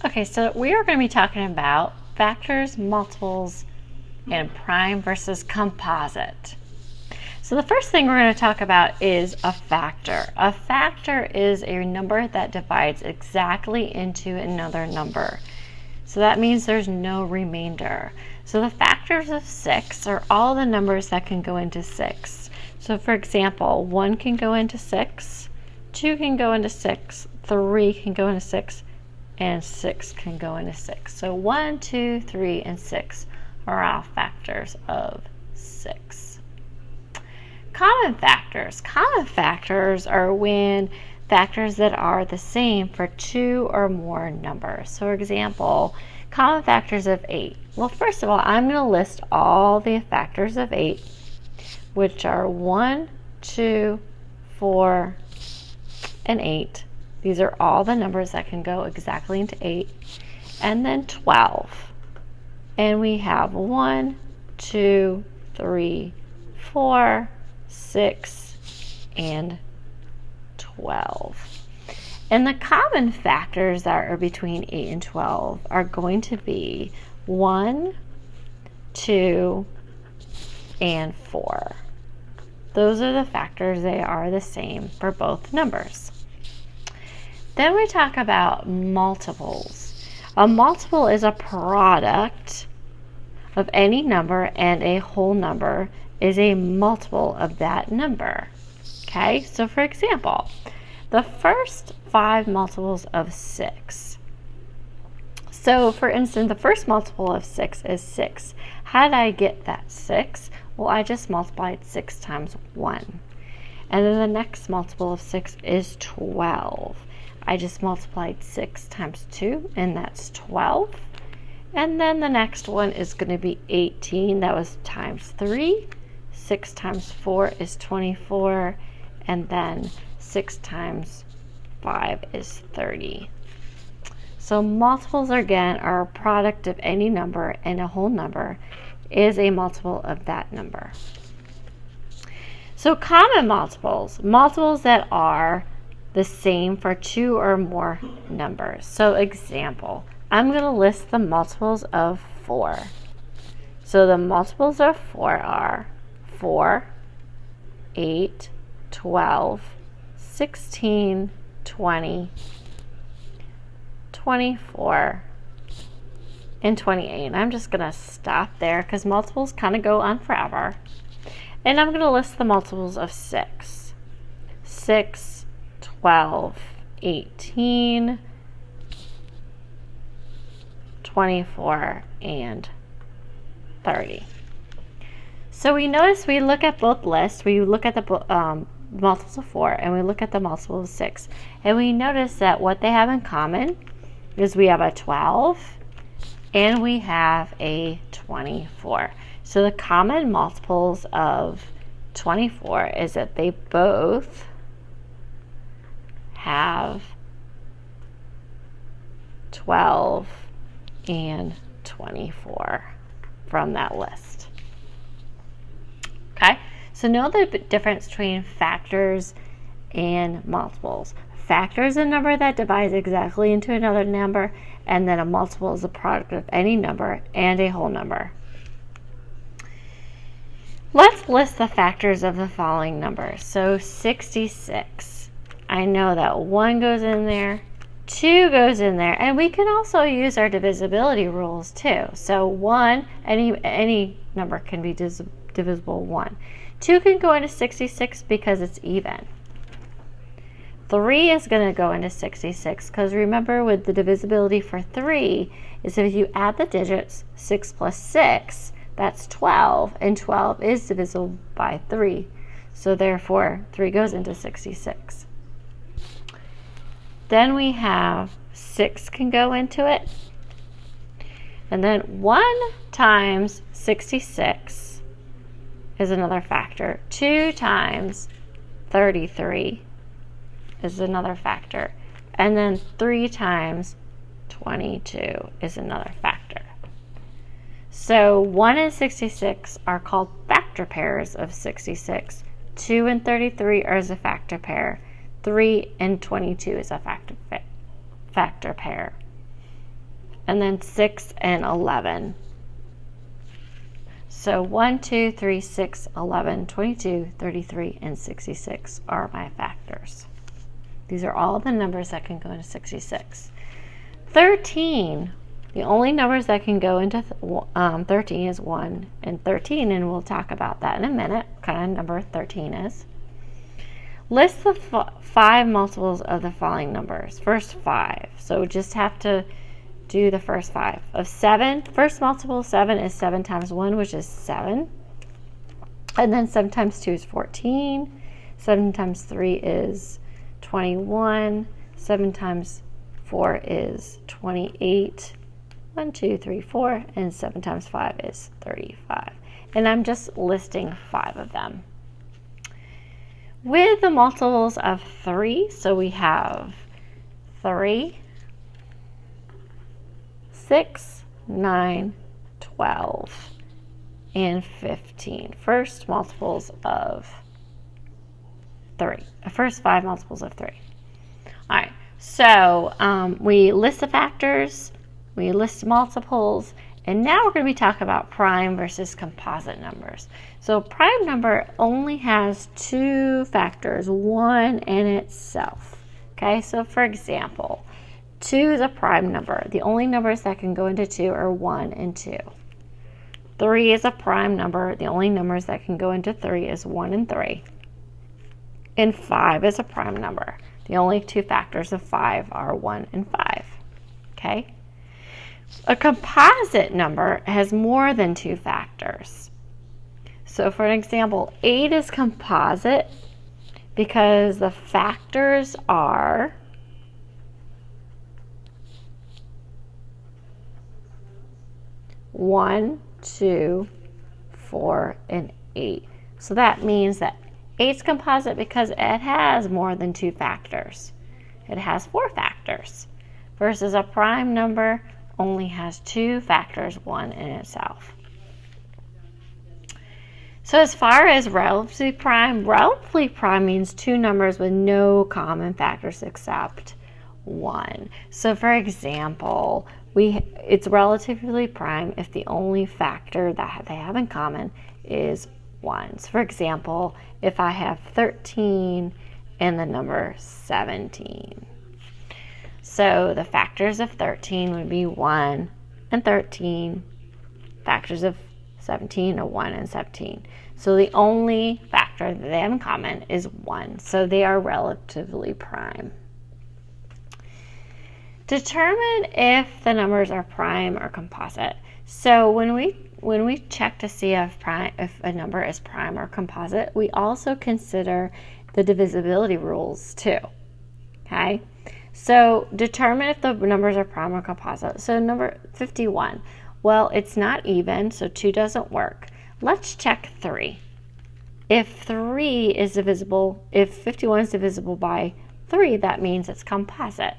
Okay, so we are going to be talking about factors, multiples, and prime versus composite. So the first thing we're going to talk about is a factor. A factor is a number that divides exactly into another number. So that means there's no remainder. So the factors of 6 are all the numbers that can go into 6. So for example, 1 can go into 6, 2 can go into 6, 3 can go into 6, and 6 can go into 6. So 1, 2, 3, and 6 are all factors of 6. Common factors. Common factors are when factors that are the same for 2 or more numbers. So for example, common factors of 8. Well, first of all, I'm going to list all the factors of 8, which are 1, 2, 4, and 8. These are all the numbers that can go exactly into 8. And then 12. And we have 1, 2, 3, 4, 6, and 12. And the common factors that are between 8 and 12 are going to be 1, 2, and 4. Those are the factors. They are the same for both numbers. Then we talk about multiples. A multiple is a product of any number, and a whole number is a multiple of that number. Okay, so for example, the first 5 multiples of 6. So for instance, the first multiple of 6 is 6. How did I get that 6? Well, I just multiplied 6 times 1. And then the next multiple of 6 is 12. I just multiplied 6 times 2, and that's 12. And then the next one is going to be 18. That was times 3. 6 times 4 is 24. And then 6 times 5 is 30. So multiples, again, are a product of any number, and a whole number is a multiple of that number. So common multiples, multiples that are the same for 2 or more numbers. So example, I'm going to list the multiples of 4. So the multiples of 4 are 4, 8, 12, 16, 20, 24, and 28. And I'm just going to stop there because multiples kind of go on forever. And I'm going to list the multiples of 6. 6, 12, 18, 24, and 30. So we notice we look at both lists. We look at the multiples of 4 and we look at the multiples of 6. And we notice that what they have in common is we have a 12 and we have a 24. So the common multiples of 24 is that they both have 12 and 24 from that list. Okay, so know the difference between factors and multiples. Factor is a number that divides exactly into another number, and then a multiple is a product of any number and a whole number. Let's list the factors of the following numbers. So 66. I know that 1 goes in there, 2 goes in there, and we can also use our divisibility rules too. So 1, any number can be divisible 1. 2 can go into 66 because it's even. 3 is going to go into 66 because remember, with the divisibility for 3 is if you add the digits, 6 plus 6, that's 12, and 12 is divisible by 3. So therefore, 3 goes into 66. Then we have 6 can go into it. And then 1 times 66 is another factor. 2 times 33 is another factor. And then 3 times 22 is another factor. So 1 and 66 are called factor pairs of 66. 2 and 33 are a factor pair. 3 and 22 is a factor pair. and then 6 and 11. So 1, 2, 3, 6, 11, 22, 33, and 66 are my factors. These are all the numbers that can go into 66. 13, the only numbers that can go into 13 is 1 and 13, and we'll talk about that in a minute, what kind of number 13 is. List the 5 multiples of the following numbers. First 5, so just have to do the first 5. Of 7, first multiple of 7 is 7 times 1, which is 7. And then 7 times 2 is 14. 7 times 3 is 21. 7 times 4 is 28. 1, 2, 3, 4. And 7 times 5 is 35. And I'm just listing 5 of them. With the multiples of 3, so we have 3, 6, 9, 12, and 15. First multiples of 3. First 5 multiples of 3. All right, so we list the factors, we list multiples, and now we're going to be talking about prime versus composite numbers. So prime number only has 2 factors, 1 in itself. Okay, so for example, 2 is a prime number. The only numbers that can go into 2 are 1 and 2. 3 is a prime number. The only numbers that can go into 3 is 1 and 3. And 5 is a prime number. The only 2 factors of 5 are 1 and 5. Okay? A composite number has more than 2 factors. So for an example, 8 is composite because the factors are 1, 2, 4, and 8. So that means that 8 is composite because it has more than 2 factors. It has 4 factors, versus a prime number only has 2 factors, 1 in itself. So as far as relatively prime means 2 numbers with no common factors except 1. So for example, it's relatively prime if the only factor that they have in common is 1. So for example, if I have 13 and the number 17. So the factors of 13 would be 1 and 13. Factors of 17 are 1 and 17. So the only factor that they have in common is 1. So they are relatively prime. Determine if the numbers are prime or composite. So when we check to see if a number is prime or composite, we also consider the divisibility rules too. Okay? So determine if the numbers are prime or composite. So number 51. Well, it's not even, so 2 doesn't work. Let's check 3. If 51 is divisible by 3, that means it's composite.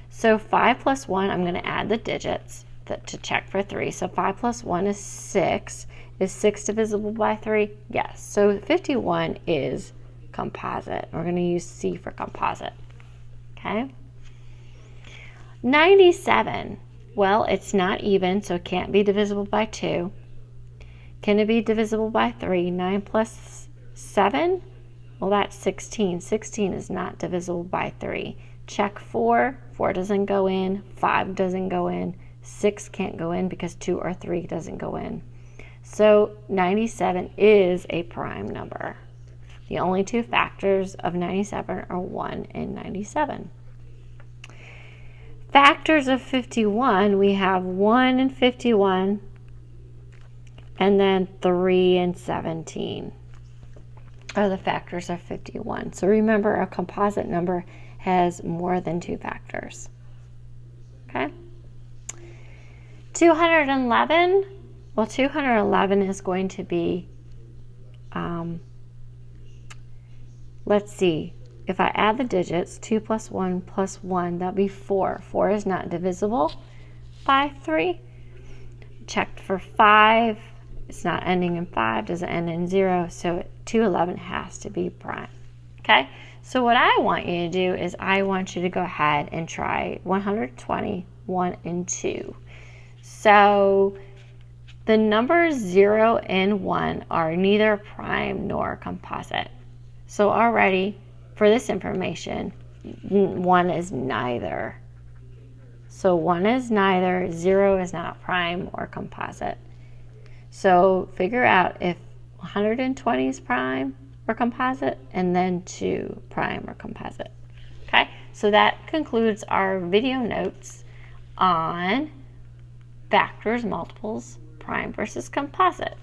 So 5 plus 1, I'm going to add the digits to check for 3. So 5 plus 1 is 6. Is 6 divisible by 3? Yes. So 51 is composite. We're going to use C for composite. Okay? 97. Well, it's not even, so it can't be divisible by 2. Can it be divisible by 3? 9 plus 7? Well, that's 16. 16 is not divisible by 3. Check 4. 4 doesn't go in. 5 doesn't go in. 6 can't go in because 2 or 3 doesn't go in. So 97 is a prime number. The only 2 factors of 97 are 1 and 97. Factors of 51, we have 1 and 51, and then 3 and 17 are the factors of 51. So remember, a composite number has more than 2 factors. Okay? 211, well, 211 is going to be, let's see, if I add the digits, 2 plus 1 plus 1, that'll be 4. 4 is not divisible by 3. Checked for 5. It's not ending in 5, doesn't end in 0, so 211 has to be prime. Okay? So what I want you to do is I want you to go ahead and try 120, 1, and 2. So the numbers 0 and 1 are neither prime nor composite. So already, for this information, 1 is neither. So 1 is neither, 0 is not prime or composite. So figure out if 120 is prime or composite, and then 2 prime or composite. Okay, so that concludes our video notes on factors, multiples, prime versus composite.